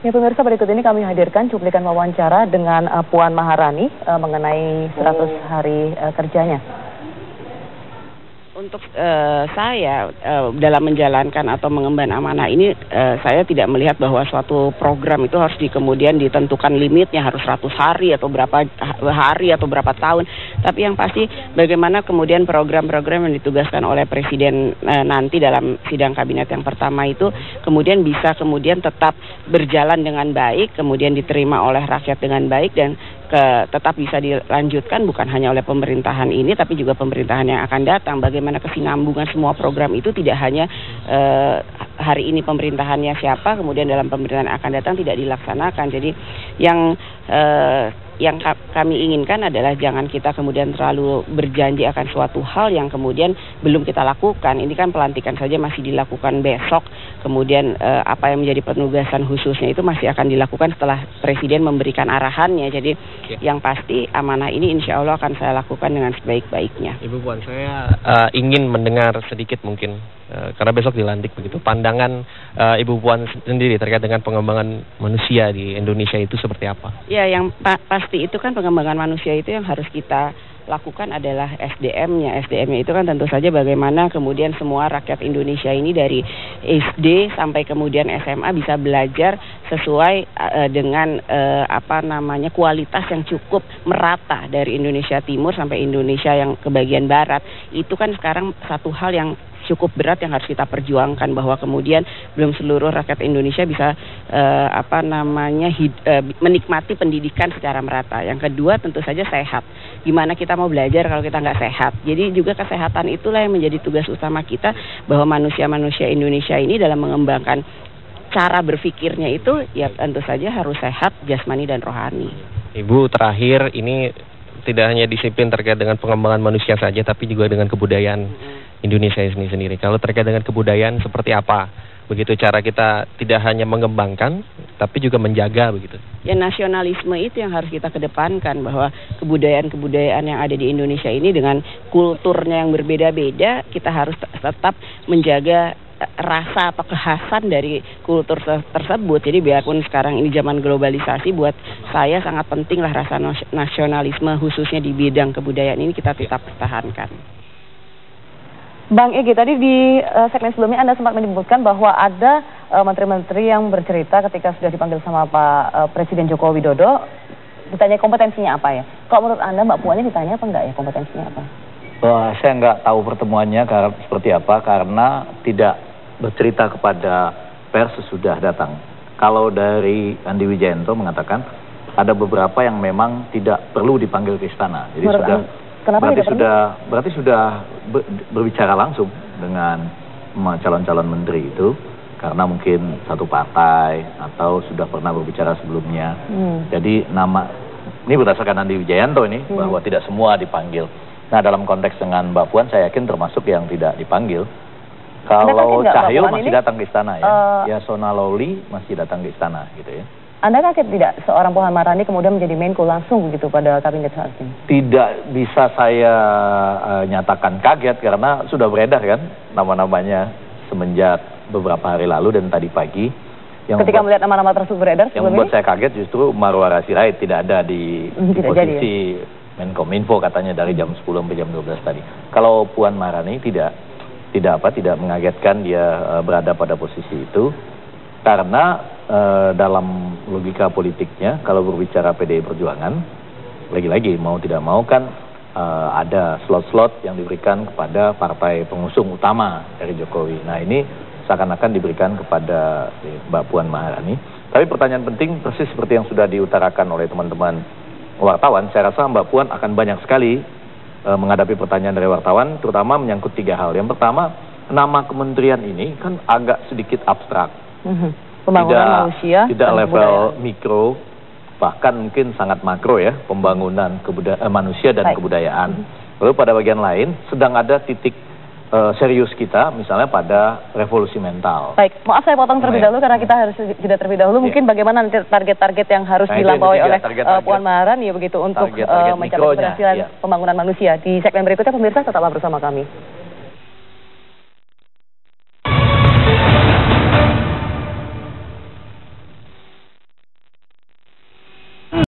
Ya pemirsa, berikut ini kami hadirkan cuplikan wawancara dengan Puan Maharani mengenai 100 hari kerjanya. Untuk saya dalam menjalankan atau mengemban amanah ini, saya tidak melihat bahwa suatu program itu harus kemudian ditentukan limitnya harus 100 hari atau berapa hari atau berapa tahun. Tapi yang pasti bagaimana kemudian program-program yang ditugaskan oleh Presiden nanti dalam sidang kabinet yang pertama itu kemudian bisa kemudian tetap berjalan dengan baik, kemudian diterima oleh rakyat dengan baik dan tetap bisa dilanjutkan bukan hanya oleh pemerintahan ini tapi juga pemerintahan yang akan datang. Bagaimana kesinambungan semua program itu tidak hanya hari ini pemerintahannya siapa, kemudian dalam pemerintahan yang akan datang tidak dilaksanakan. Jadi yang kami inginkan adalah jangan kita kemudian terlalu berjanji akan suatu hal yang kemudian belum kita lakukan. Ini kan pelantikan saja masih dilakukan besok, kemudian apa yang menjadi penugasan khususnya itu masih akan dilakukan setelah Presiden memberikan arahannya. Jadi yang pasti amanah ini insya Allah akan saya lakukan dengan sebaik-baiknya. Ibu Puan, saya ingin mendengar sedikit mungkin, karena besok dilantik begitu, pandangan Ibu Puan sendiri terkait dengan pengembangan manusia di Indonesia itu seperti apa? Ya, yang pasti itu kan pengembangan manusia itu yang harus kita lakukan adalah SDM-nya. SDM-nya itu kan tentu saja bagaimana kemudian semua rakyat Indonesia ini dari SD sampai kemudian SMA bisa belajar sesuai dengan kualitas yang cukup merata dari Indonesia Timur sampai Indonesia yang ke bagian barat. Itu kan sekarang satu hal yang cukup berat yang harus kita perjuangkan, bahwa kemudian belum seluruh rakyat Indonesia bisa menikmati pendidikan secara merata. Yang kedua tentu saja sehat. Gimana kita mau belajar kalau kita nggak sehat? Jadi juga kesehatan itulah yang menjadi tugas utama kita, bahwa manusia-manusia Indonesia ini dalam mengembangkan cara berpikirnya itu ya tentu saja harus sehat jasmani dan rohani. Ibu, terakhir ini tidak hanya disiplin terkait dengan pengembangan manusia saja tapi juga dengan kebudayaan Indonesia ini sendiri. Kalau terkait dengan kebudayaan seperti apa? Begitu cara kita tidak hanya mengembangkan tapi juga menjaga begitu. Ya, nasionalisme itu yang harus kita kedepankan, bahwa kebudayaan-kebudayaan yang ada di Indonesia ini dengan kulturnya yang berbeda-beda, kita harus tetap menjaga rasa atau kekhasan dari kultur tersebut. Jadi biarpun sekarang ini zaman globalisasi, buat saya sangat penting lah rasa nasionalisme khususnya di bidang kebudayaan ini kita tetap pertahankan. Bang Egy, tadi di segmen sebelumnya Anda sempat menyebutkan bahwa ada menteri-menteri yang bercerita ketika sudah dipanggil sama Pak Presiden Joko Widodo, ditanya kompetensinya apa ya? Kalau menurut Anda, Mbak Puannya ditanya apa enggak ya kompetensinya apa? Saya nggak tahu pertemuannya seperti apa karena tidak bercerita kepada pers sesudah datang. Kalau dari Andi Wijayanto mengatakan ada beberapa yang memang tidak perlu dipanggil ke istana. Jadi berarti sudah berbicara langsung dengan calon-calon menteri itu karena mungkin satu partai atau sudah pernah berbicara sebelumnya. Jadi ini berdasarkan Andi Wijayanto ini bahwa tidak semua dipanggil. Nah, dalam konteks dengan Mbak Puan saya yakin termasuk yang tidak dipanggil. Kalau Cahyo masih datang ke istana ya. Yasona Lawli masih datang ke istana gitu ya. Anda kaget tidak seorang Puan Maharani kemudian menjadi Menko langsung begitu pada kabinet saat ini? Tidak bisa saya nyatakan kaget karena sudah beredar kan nama-namanya semenjak beberapa hari lalu dan tadi pagi. Ketika melihat nama-nama tersebut beredar yang membuat saya kaget justru Marwara Sirait tidak ada di posisi Menkominfo katanya dari jam 10 sampai jam 12 tadi. Kalau Puan Maharani tidak mengagetkan dia berada pada posisi itu karena dalam logika politiknya kalau berbicara PDI Perjuangan lagi-lagi mau tidak mau kan ada slot-slot yang diberikan kepada partai pengusung utama dari Jokowi. Nah, ini seakan-akan diberikan kepada Mbak Puan Maharani. Tapi pertanyaan penting persis seperti yang sudah diutarakan oleh teman-teman wartawan, saya rasa Mbak Puan akan banyak sekali menghadapi pertanyaan dari wartawan, terutama menyangkut 3 hal. Yang pertama, nama kementerian ini kan agak sedikit abstrak. Pembangunan manusia, tidak level mikro, bahkan mungkin sangat makro ya, pembangunan manusia dan kebudayaan. Lalu pada bagian lain sedang ada titik serius kita misalnya pada revolusi mental. Baik, maaf saya potong terlebih dahulu karena kita harus jeda terlebih dahulu. Mungkin bagaimana nanti target-target yang harus dilampaui oleh Puan Maharani ya begitu untuk mencapai keberhasilan pembangunan manusia. Di segmen berikutnya pemirsa tetaplah bersama kami.